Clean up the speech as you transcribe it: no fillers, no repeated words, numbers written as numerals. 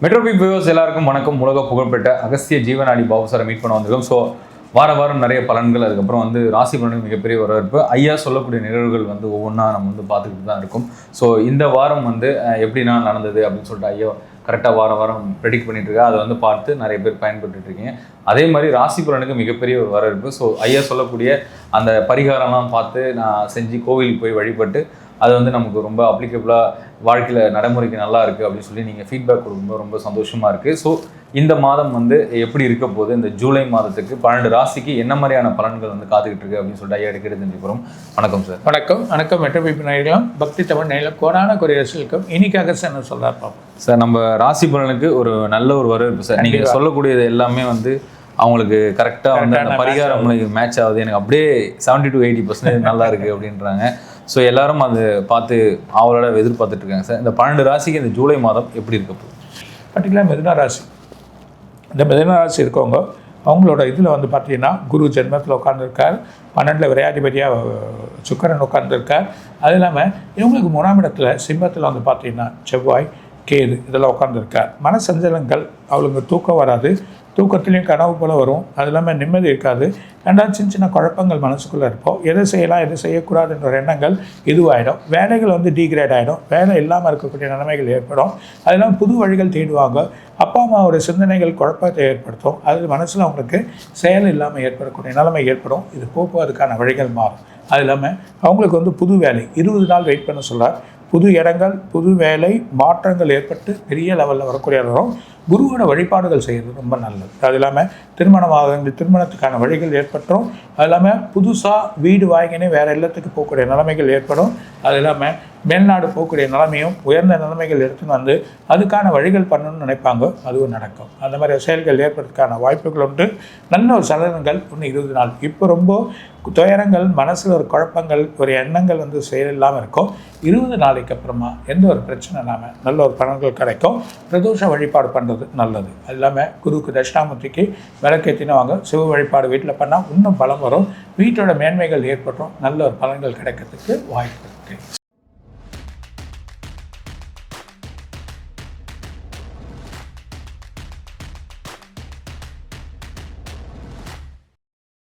மெட்ரோபிக் viewers எல்லாருக்கும் வணக்கம். உலக புகழ்பெற்ற அகஸ்திய ஜீவனாடி பாபு சாரை மீட் பண்ண வந்திருக்கோம். ஸோ வாரம் நிறைய பலன்கள், அதுக்கப்புறம் ராசி பலனுக்கு மிகப்பெரிய வரவேற்பு. ஐயா சொல்லக்கூடிய நிகழ்வுகள் ஒவ்வொன்றா நம்ம பார்த்துக்கிட்டு தான் இருக்கும். ஸோ இந்த வாரம் எப்படின்னா நடந்தது அப்படின்னு சொல்லிட்டு ஐயா கரெக்டாக வாரம் ப்ரெடிக்ட் பண்ணிட்டு இருக்கா. அதை பார்த்து நிறைய பேர் பயன்பட்டு இருக்கீங்க. அதே மாதிரி ராசி பலனுக்கு மிகப்பெரிய ஒரு வரவேற்பு. ஸோ ஐயா சொல்லக்கூடிய அந்த பரிகாரம்லாம் பார்த்து நான் செஞ்சு கோவிலுக்கு போய் வழிபட்டு அது நமக்கு ரொம்ப அப்ளிகபிளாக வாழ்க்கையில் நடைமுறைக்கு நல்லா இருக்குது அப்படின்னு சொல்லி நீங்கள் ஃபீட்பேக் கொடுக்கும்போது ரொம்ப சந்தோஷமாக இருக்குது. ஸோ இந்த மாதம் எப்படி இருக்க போகுது, இந்த ஜூலை மாதத்துக்கு 12 ராசிக்கு என்ன மாதிரியான பலன்கள் காத்துக்கிட்டு இருக்கு அப்படின்னு சொல்லிட்டு ஐயா எடுக்கிறது தெரிஞ்சுக்கிறோம். வணக்கம் சார். வணக்கம் மெட்ரோபிக் நேயர்களும் பக்தி தமிழ் நேரில் கோடான குறையரசுக்கும் இன்னைக்காக சார் என்ன சொல்கிறார் பார்ப்போம். சார், நம்ம ராசி பலனுக்கு ஒரு நல்ல ஒரு வரவேற்பு சார். நீங்கள் சொல்லக்கூடியது எல்லாமே அவங்களுக்கு கரெக்டாக அந்த பரிகாரம் மேட்ச் ஆகுது. எனக்கு அப்படியே 70 to 80% நல்லா இருக்குது அப்படின்றாங்க. ஸோ எல்லாரும் அதை பார்த்து அவளோட எதிர்பார்த்துட்டு இருக்காங்க சார். இந்த 12 ராசிக்கு இந்த ஜூலை மாதம் எப்படி இருக்க போகுது? பர்டிகுலர் மிதுன ராசி, இந்த மிதுன ராசி இருக்கவங்க அவங்களோட இதில் பார்த்தீங்கன்னா குரு ஜென்மத்தில் உட்காந்துருக்கார், 12 விரையாதிபதியாக சுக்கிரன் உட்காந்துருக்கார். அது இல்லாமல் இவங்களுக்கு 3ஆம் இடத்துல சிம்மத்தில் பார்த்தீங்கன்னா செவ்வாய் கேது இதெல்லாம் உட்காந்துருக்கார். மனசஞ்சலங்கள், அவளுக்கு தூக்கம் வராது, தூக்கத்துலேயும் கனவு போல் வரும். அது இல்லாமல் நிம்மதி இருக்காது. ரெண்டாவது சின்ன குழப்பங்கள் மனசுக்குள்ளே இருப்போம். எதை செய்யலாம் எதை செய்யக்கூடாதுன்ற எண்ணங்கள் இதுவாகிடும். வேலைகள் டீக்ரேட் ஆகிடும். வேலை இல்லாமல் இருக்கக்கூடிய நிலைமைகள் ஏற்படும். அது இல்லாமல் புது வழிகள் தேடுவாங்க. அப்பா அம்மாவோட சிந்தனைகள் குழப்பத்தை ஏற்படுத்தும். அது மனசில் அவங்களுக்கு செயல் இல்லாமல் ஏற்படக்கூடிய நிலைமை ஏற்படும். இது போக்குவதற்கான வழிகள் மாறும். அது இல்லாமல் அவங்களுக்கு புது வேலை 20 நாள் வெயிட் பண்ண சொல்கிறார். புது இடங்கள், புது வேலை, மாற்றங்கள் ஏற்பட்டு பெரிய லெவலில் வரக்கூடிய நேரம். குருவோட வழிபாடுகள் செய்கிறது ரொம்ப நல்லது. அது இல்லாமல் திருமணத்துக்கான வழிகள் ஏற்பட்டுரும். அது இல்லாமல் புதுசாக வீடு வாங்கினே வேறு இல்லத்துக்கு போகக்கூடிய நிலைமைகள் ஏற்படும். அது இல்லாமல் மேல்நாடு போகக்கூடிய நிலைமையும் உயர்ந்த நிலைமைகள் எடுத்துன்னு அதுக்கான வழிகள் பண்ணணும்னு நினைப்பாங்க. அதுவும் நடக்கும். அந்த மாதிரி செயல்கள் ஏற்படுறதுக்கான வாய்ப்புகள் உண்டு. நல்ல ஒரு சலனங்கள் 20 நாள். இப்போ ரொம்ப துயரங்கள், மனசில் ஒரு குழப்பங்கள், ஒரு எண்ணங்கள் செயல் இல்லாமல் இருக்கும். 20 நாளைக்கு அப்புறமா எந்த ஒரு பிரச்சனை இல்லாமல் நல்ல ஒரு பலன்கள் கிடைக்கும். பிரதோஷ வழிபாடு பண்ணுறது நல்லது. அது இல்லாமல் குருவுக்கு தட்சிணாமூர்த்திக்கு விளக்கேற்றினவாங்க. சிவ வழிபாடு வீட்டில் பண்ணால் இன்னும் பலம் வரும். வீட்டோட மேன்மைகள் ஏற்பட்டும். நல்ல ஒரு பலன்கள் கிடைக்கிறதுக்கு வாய்ப்பு இருக்குது.